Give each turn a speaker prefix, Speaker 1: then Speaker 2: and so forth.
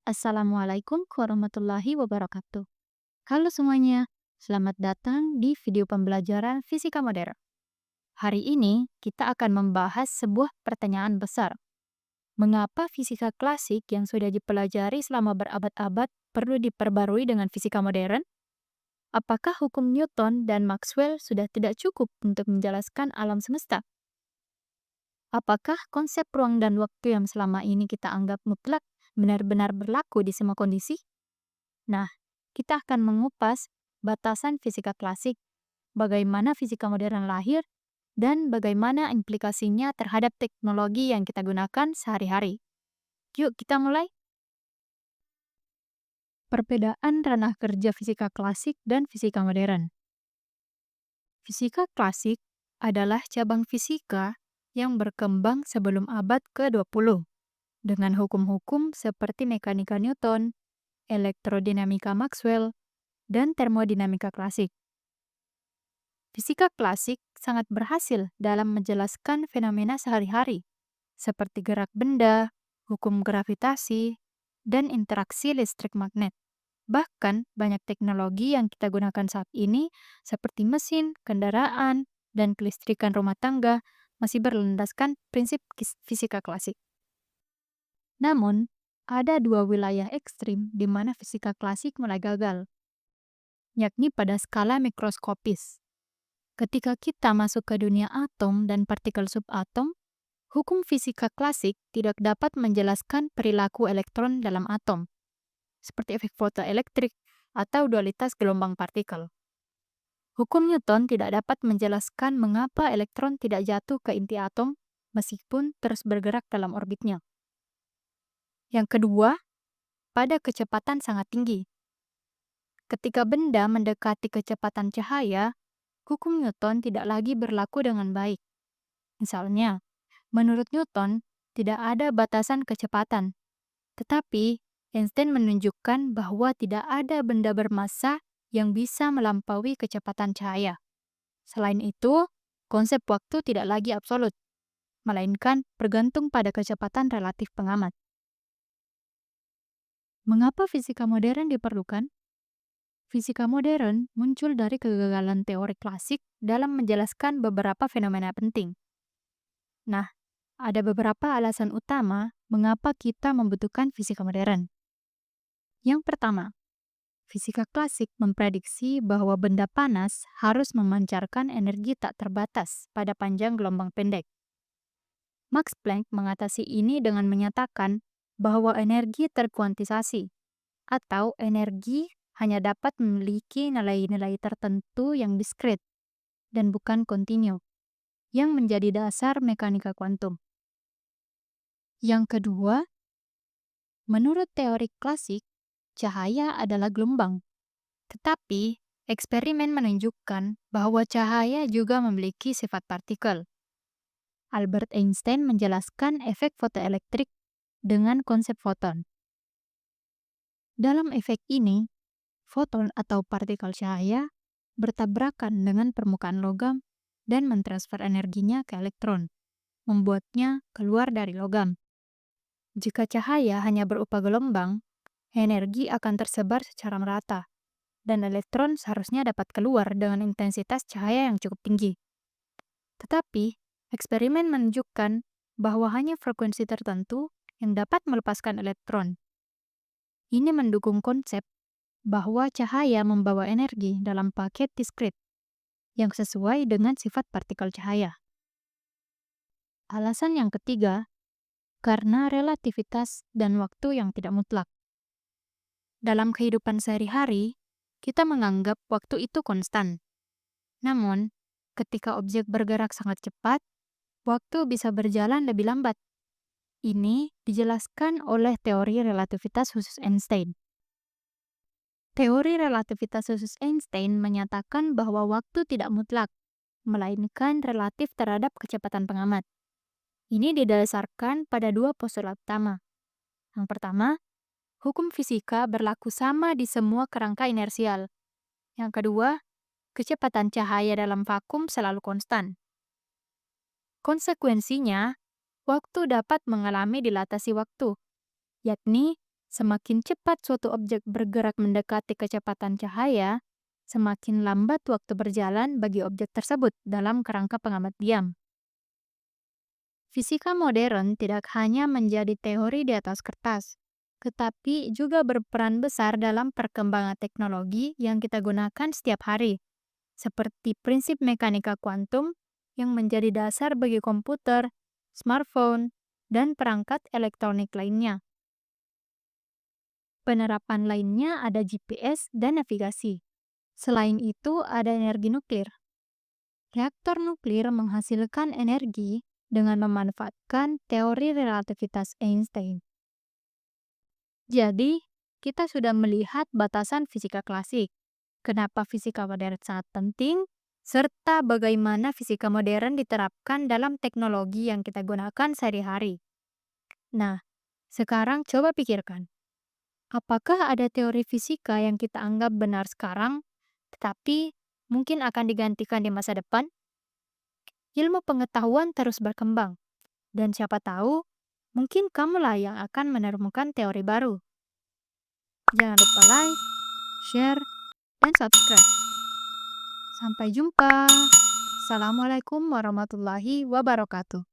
Speaker 1: Assalamualaikum warahmatullahi wabarakatuh. Halo semuanya, selamat datang di video pembelajaran fisika modern. Hari ini kita akan membahas sebuah pertanyaan besar. Mengapa fisika klasik yang sudah dipelajari selama berabad-abad perlu diperbarui dengan fisika modern? Apakah hukum Newton dan Maxwell sudah tidak cukup untuk menjelaskan alam semesta? Apakah konsep ruang dan waktu yang selama ini kita anggap mutlak benar-benar berlaku di semua kondisi? Nah, kita akan mengupas batasan fisika klasik, bagaimana fisika modern lahir, dan bagaimana implikasinya terhadap teknologi yang kita gunakan sehari-hari. Yuk kita mulai. Perbedaan ranah kerja fisika klasik dan fisika modern. Fisika klasik adalah cabang fisika yang berkembang sebelum abad ke-20 dengan hukum-hukum seperti mekanika Newton, elektrodinamika Maxwell, dan termodinamika klasik. Fisika klasik sangat berhasil dalam menjelaskan fenomena sehari-hari, seperti gerak benda, hukum gravitasi, dan interaksi listrik magnet. Bahkan, banyak teknologi yang kita gunakan saat ini, seperti mesin, kendaraan, dan kelistrikan rumah tangga, masih berlandaskan prinsip fisika klasik. Namun, ada dua wilayah ekstrim di mana fisika klasik mulai gagal, yakni pada skala mikroskopis. Ketika kita masuk ke dunia atom dan partikel subatom, hukum fisika klasik tidak dapat menjelaskan perilaku elektron dalam atom, seperti efek fotoelektrik atau dualitas gelombang partikel. Hukum Newton tidak dapat menjelaskan mengapa elektron tidak jatuh ke inti atom meskipun terus bergerak dalam orbitnya. Yang kedua, pada kecepatan sangat tinggi. Ketika benda mendekati kecepatan cahaya, hukum Newton tidak lagi berlaku dengan baik. Misalnya, menurut Newton, tidak ada batasan kecepatan. Tetapi, Einstein menunjukkan bahwa tidak ada benda bermassa yang bisa melampaui kecepatan cahaya. Selain itu, konsep waktu tidak lagi absolut, melainkan bergantung pada kecepatan relatif pengamat. Mengapa fisika modern diperlukan? Fisika modern muncul dari kegagalan teori klasik dalam menjelaskan beberapa fenomena penting. Nah, ada beberapa alasan utama mengapa kita membutuhkan fisika modern. Yang pertama, fisika klasik memprediksi bahwa benda panas harus memancarkan energi tak terbatas pada panjang gelombang pendek. Max Planck mengatasi ini dengan menyatakan bahwa energi terkuantisasi, atau energi hanya dapat memiliki nilai-nilai tertentu yang diskret dan bukan kontinu, yang menjadi dasar mekanika kuantum. Yang kedua, menurut teori klasik, cahaya adalah gelombang. Tetapi, eksperimen menunjukkan bahwa cahaya juga memiliki sifat partikel. Albert Einstein menjelaskan efek fotoelektrik dengan konsep foton. Dalam efek ini, foton atau partikel cahaya bertabrakan dengan permukaan logam dan mentransfer energinya ke elektron, membuatnya keluar dari logam. Jika cahaya hanya berupa gelombang, energi akan tersebar secara merata, dan elektron seharusnya dapat keluar dengan intensitas cahaya yang cukup tinggi. Tetapi, eksperimen menunjukkan bahwa hanya frekuensi tertentu yang dapat melepaskan elektron. Ini mendukung konsep bahwa cahaya membawa energi dalam paket diskret yang sesuai dengan sifat partikel cahaya. Alasan yang ketiga, karena relativitas dan waktu yang tidak mutlak. Dalam kehidupan sehari-hari, kita menganggap waktu itu konstan. Namun, ketika objek bergerak sangat cepat, waktu bisa berjalan lebih lambat. Ini dijelaskan oleh teori relativitas khusus Einstein. Teori relativitas khusus Einstein menyatakan bahwa waktu tidak mutlak, melainkan relatif terhadap kecepatan pengamat. Ini didasarkan pada dua postulat utama. Yang pertama, hukum fisika berlaku sama di semua kerangka inersial. Yang kedua, kecepatan cahaya dalam vakum selalu konstan. Konsekuensinya, waktu dapat mengalami dilatasi waktu, yakni Semakin cepat suatu objek bergerak mendekati kecepatan cahaya, semakin lambat waktu berjalan bagi objek tersebut dalam kerangka pengamat diam. Fisika modern tidak hanya menjadi teori di atas kertas, tetapi juga berperan besar dalam perkembangan teknologi yang kita gunakan setiap hari, seperti prinsip mekanika kuantum yang menjadi dasar bagi komputer, smartphone, dan perangkat elektronik lainnya. Penerapan lainnya ada GPS dan navigasi. Selain itu, ada energi nuklir. Reaktor nuklir menghasilkan energi dengan memanfaatkan teori relativitas Einstein. Jadi, kita sudah melihat batasan fisika klasik, kenapa fisika modern sangat penting, serta bagaimana fisika modern diterapkan dalam teknologi yang kita gunakan sehari-hari. Nah, sekarang coba pikirkan, apakah ada teori fisika yang kita anggap benar sekarang, tetapi mungkin akan digantikan di masa depan? Ilmu pengetahuan terus berkembang, dan siapa tahu, mungkin kamulah yang akan menemukan teori baru. Jangan lupa like, share, dan subscribe. Sampai jumpa. Assalamualaikum warahmatullahi wabarakatuh.